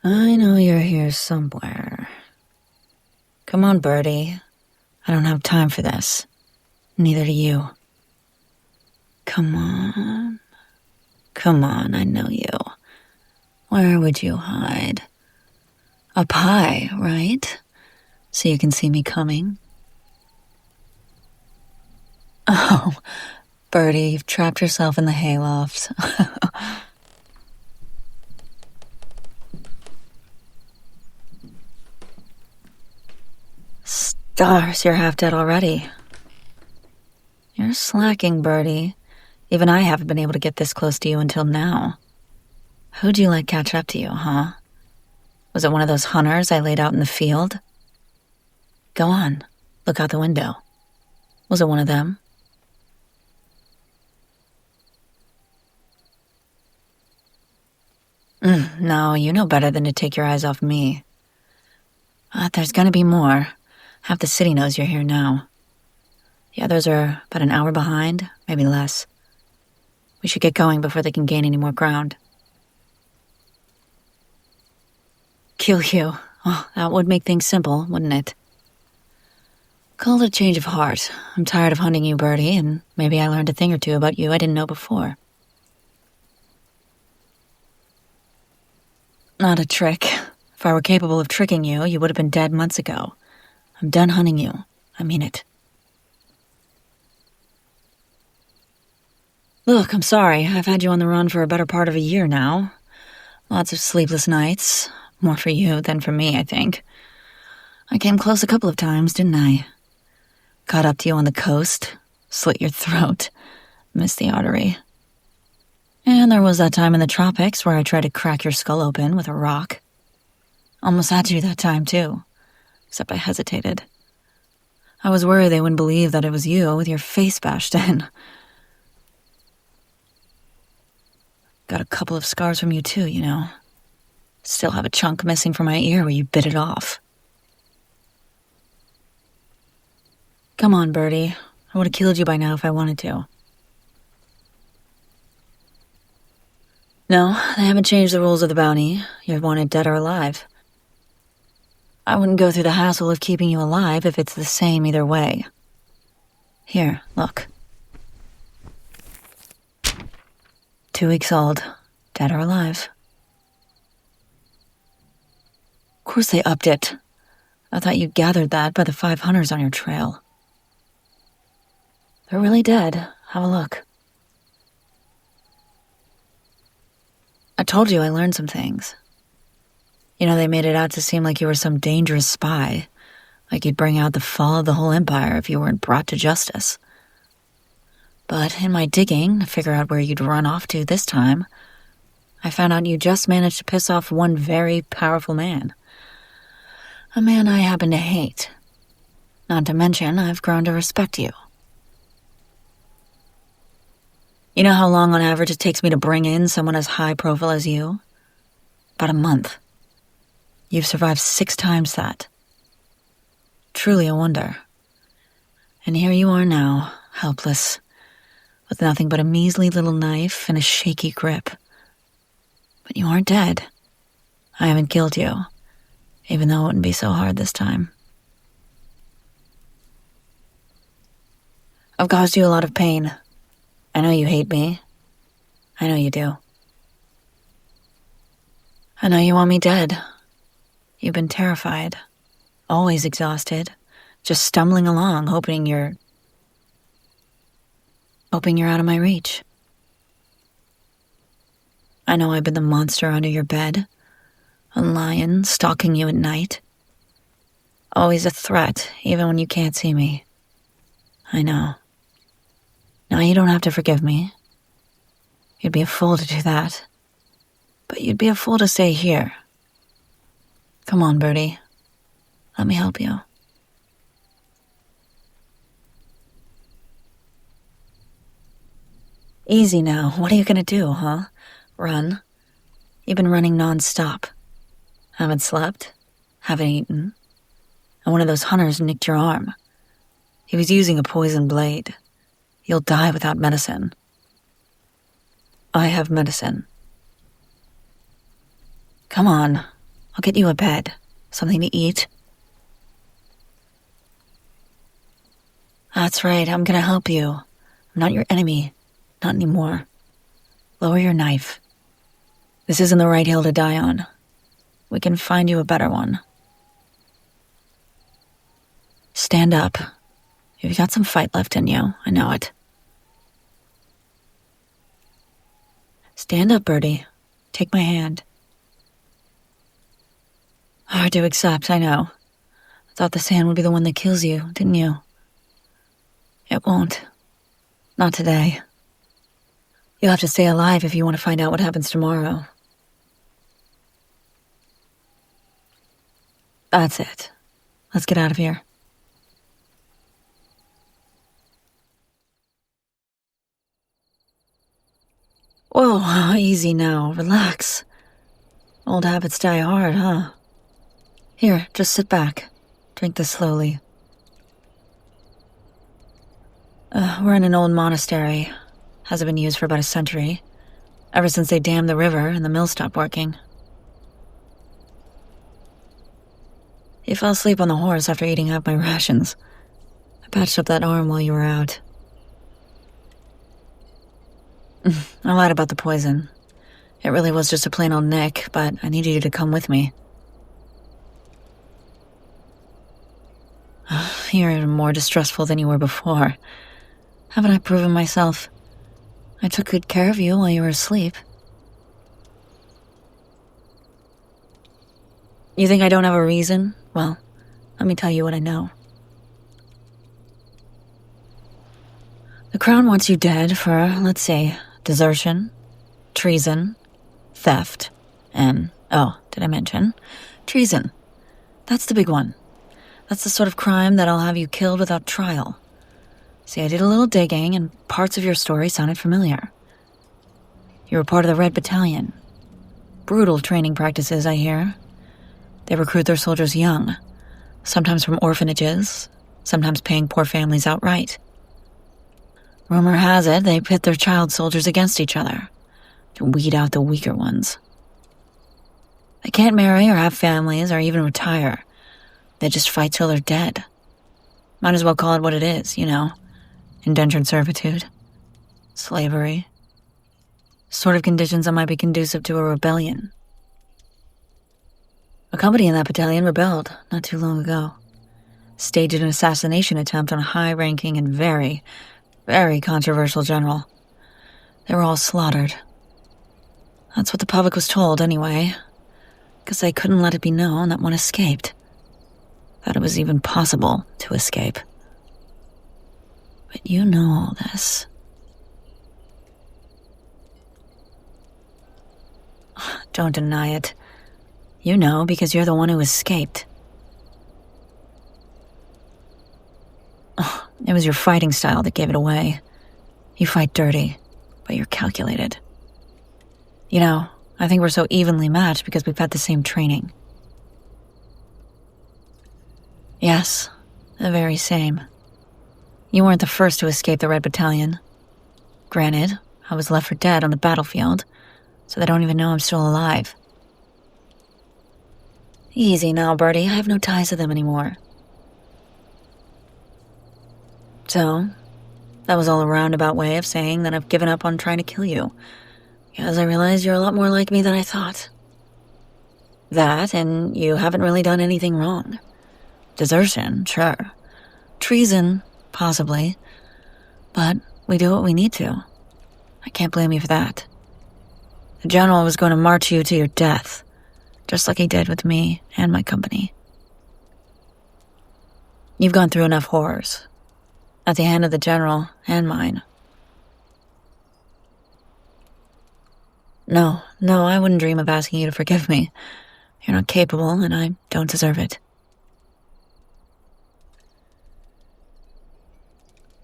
I know you're here somewhere. Come on, Birdie. I don't have time for this. Neither do you. Come on. Come on, I know you. Where would you hide? Up high, right? So you can see me coming? Oh, Birdie, you've trapped yourself in the hayloft. Stars, you're half dead already. You're slacking, Birdie. Even I haven't been able to get this close to you until now. Who'd you let catch up to you, huh? Was it one of those hunters I laid out in the field? Go on, look out the window. Was it one of them? No, you know better than to take your eyes off me. There's gonna be more. Half the city knows you're here now. The others are about an hour behind, maybe less. We should get going before they can gain any more ground. Kill you. Oh, that would make things simple, wouldn't it? Call it a change of heart. I'm tired of hunting you, Birdie, and maybe I learned a thing or two about you I didn't know before. Not a trick. If I were capable of tricking you, you would have been dead months ago. I'm done hunting you. I mean it. Look, I'm sorry. I've had you on the run for a better part of a year now. Lots of sleepless nights. More for you than for me, I think. I came close a couple of times, didn't I? Caught up to you on the coast, slit your throat, missed the artery. And there was that time in the tropics where I tried to crack your skull open with a rock. Almost had you that time, too. Except I hesitated. I was worried they wouldn't believe that it was you with your face bashed in. Got a couple of scars from you, too, you know. Still have a chunk missing from my ear where you bit it off. Come on, Birdie. I would have killed you by now if I wanted to. No, they haven't changed the rules of the bounty. You're wanted dead or alive. I wouldn't go through the hassle of keeping you alive if it's the same either way. Here, look. 2 weeks old, dead or alive. Of course they upped it. I thought you gathered that by the 5 hunters on your trail. They're really dead. Have a look. I told you I learned some things. You know, they made it out to seem like you were some dangerous spy, like you'd bring out the fall of the whole empire if you weren't brought to justice. But in my digging to figure out where you'd run off to this time, I found out you just managed to piss off one very powerful man. A man I happen to hate. Not to mention, I've grown to respect you. You know how long on average it takes me to bring in someone as high profile as you? About a month. You've survived 6 times that. Truly a wonder. And here you are now, helpless, with nothing but a measly little knife and a shaky grip. But you aren't dead. I haven't killed you, even though it wouldn't be so hard this time. I've caused you a lot of pain. I know you hate me. I know you do. I know you want me dead. You've been terrified, always exhausted, just stumbling along, hoping you're out of my reach. I know I've been the monster under your bed, a lion stalking you at night. Always a threat, even when you can't see me. I know. Now you don't have to forgive me. You'd be a fool to do that. But you'd be a fool to stay here. Come on, Birdie. Let me help you. Easy now. What are you gonna do, huh? Run? You've been running non-stop. Haven't slept? Haven't eaten? And one of those hunters nicked your arm. He was using a poison blade. You'll die without medicine. I have medicine. Come on. I'll get you a bed, something to eat. That's right, I'm gonna help you. I'm not your enemy. Not anymore. Lower your knife. This isn't the right hill to die on. We can find you a better one. Stand up. You've got some fight left in you, I know it. Stand up, Birdie. Take my hand. Hard to accept, I know. I thought this hand would be the one that kills you, didn't you? It won't. Not today. You'll have to stay alive if you want to find out what happens tomorrow. That's it. Let's get out of here. Whoa, easy now. Relax. Old habits die hard, huh? Here, just sit back. Drink this slowly. We're in an old monastery. Hasn't been used for about a century. Ever since they dammed the river and the mill stopped working. You fell asleep on the horse after eating half my rations. I patched up that arm while you were out. I lied about the poison. It really was just a plain old nick, but I needed you to come with me. You're more distrustful than you were before. Haven't I proven myself? I took good care of you while you were asleep. You think I don't have a reason? Well, let me tell you what I know. The Crown wants you dead for, let's say, desertion, treason, theft, and, did I mention? Treason. That's the big one. That's the sort of crime that'll have you killed without trial. See, I did a little digging, and parts of your story sounded familiar. You were part of the Red Battalion. Brutal training practices, I hear. They recruit their soldiers young, sometimes from orphanages, sometimes paying poor families outright. Rumor has it they pit their child soldiers against each other to weed out the weaker ones. They can't marry or have families or even retire. They just fight till they're dead. Might as well call it what it is, you know. Indentured servitude. Slavery. Sort of conditions that might be conducive to a rebellion. A company in that battalion rebelled not too long ago. Staged an assassination attempt on a high-ranking and very, very controversial general. They were all slaughtered. That's what the public was told, anyway. Because they couldn't let it be known that one escaped. That it was even possible to escape. But you know all this. Don't deny it. You know because you're the one who escaped. It was your fighting style that gave it away. You fight dirty, but you're calculated. You know, I think we're so evenly matched because we've had the same training. Yes, the very same. You weren't the first to escape the Red Battalion. Granted, I was left for dead on the battlefield, so they don't even know I'm still alive. Easy now, Birdie. I have no ties to them anymore. So, that was all a roundabout way of saying that I've given up on trying to kill you, because I realize you're a lot more like me than I thought. That, and you haven't really done anything wrong. Desertion, sure. Treason, possibly. But we do what we need to. I can't blame you for that. The general was going to march you to your death, just like he did with me and my company. You've gone through enough horrors. At the hand of the general and mine. No, I wouldn't dream of asking you to forgive me. You're not capable, and I don't deserve it.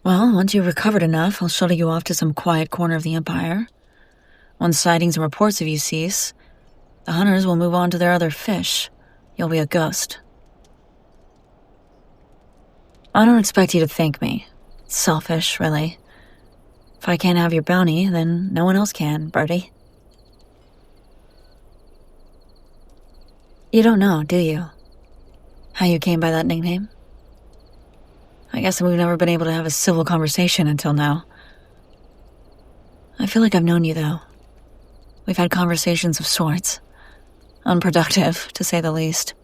Well, once you've recovered enough, I'll shuttle you off to some quiet corner of the Empire. Once sightings and reports of you cease, the hunters will move on to their other fish. You'll be a ghost. I don't expect you to thank me. It's selfish, really. If I can't have your bounty, then no one else can, Birdie. You don't know, do you? How you came by that nickname? I guess we've never been able to have a civil conversation until now. I feel like I've known you, though. We've had conversations of sorts. Unproductive, to say the least.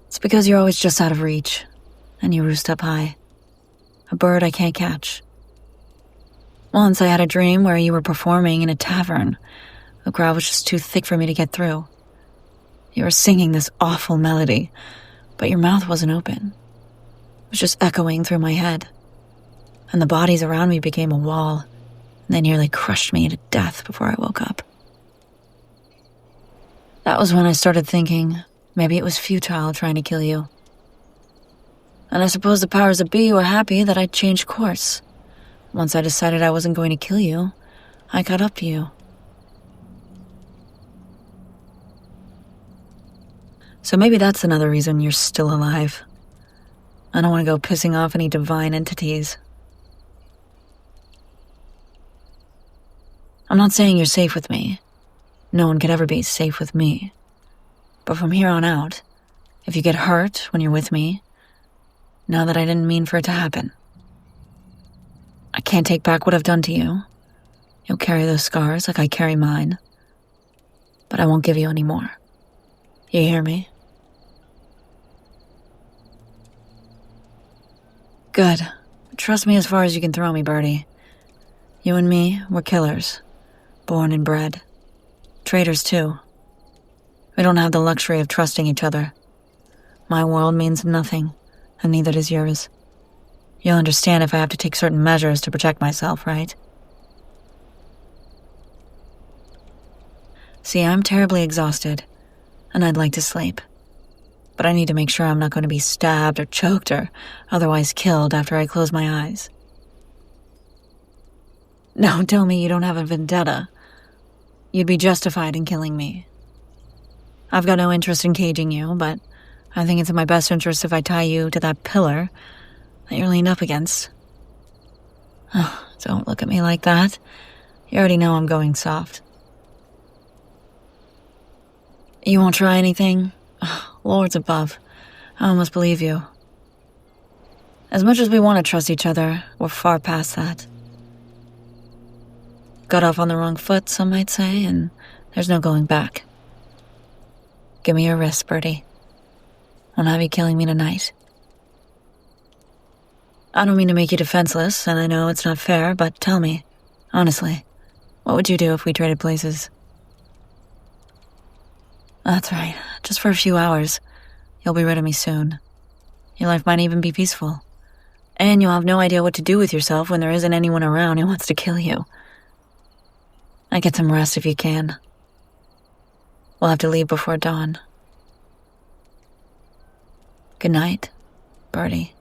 It's because you're always just out of reach, and you roost up high. A bird I can't catch. Once I had a dream where you were performing in a tavern. The crowd was just too thick for me to get through. You were singing this awful melody, but your mouth wasn't open. It was just echoing through my head. And the bodies around me became a wall, and they nearly crushed me to death before I woke up. That was when I started thinking maybe it was futile trying to kill you. And I suppose the powers that be were happy that I'd changed course. Once I decided I wasn't going to kill you, I caught up to you. So maybe that's another reason you're still alive. I don't want to go pissing off any divine entities. I'm not saying you're safe with me. No one could ever be safe with me. But from here on out, if you get hurt when you're with me, know that I didn't mean for it to happen. I can't take back what I've done to you. You'll carry those scars like I carry mine. But I won't give you any more. You hear me? Good. Trust me as far as you can throw me, Birdie. You and me, we're killers. Born and bred. Traitors, too. We don't have the luxury of trusting each other. My world means nothing, and neither does yours. You'll understand if I have to take certain measures to protect myself, right? See, I'm terribly exhausted, and I'd like to sleep. But I need to make sure I'm not going to be stabbed or choked or otherwise killed after I close my eyes. Don't tell me you don't have a vendetta. You'd be justified in killing me. I've got no interest in caging you, but I think it's in my best interest if I tie you to that pillar that you're leaned up against. Oh, don't look at me like that. You already know I'm going soft. You won't try anything? Oh, Lords above, I almost believe you. As much as we want to trust each other, we're far past that. Got off on the wrong foot, some might say, and there's no going back. Give me your wrist, Birdie. Won't have you killing me tonight. I don't mean to make you defenseless, and I know it's not fair, but tell me, honestly, what would you do if we traded places? That's right, just for a few hours. You'll be rid of me soon. Your life might even be peaceful. And you'll have no idea what to do with yourself when there isn't anyone around who wants to kill you. I get some rest if you can. We'll have to leave before dawn. Good night, Birdie.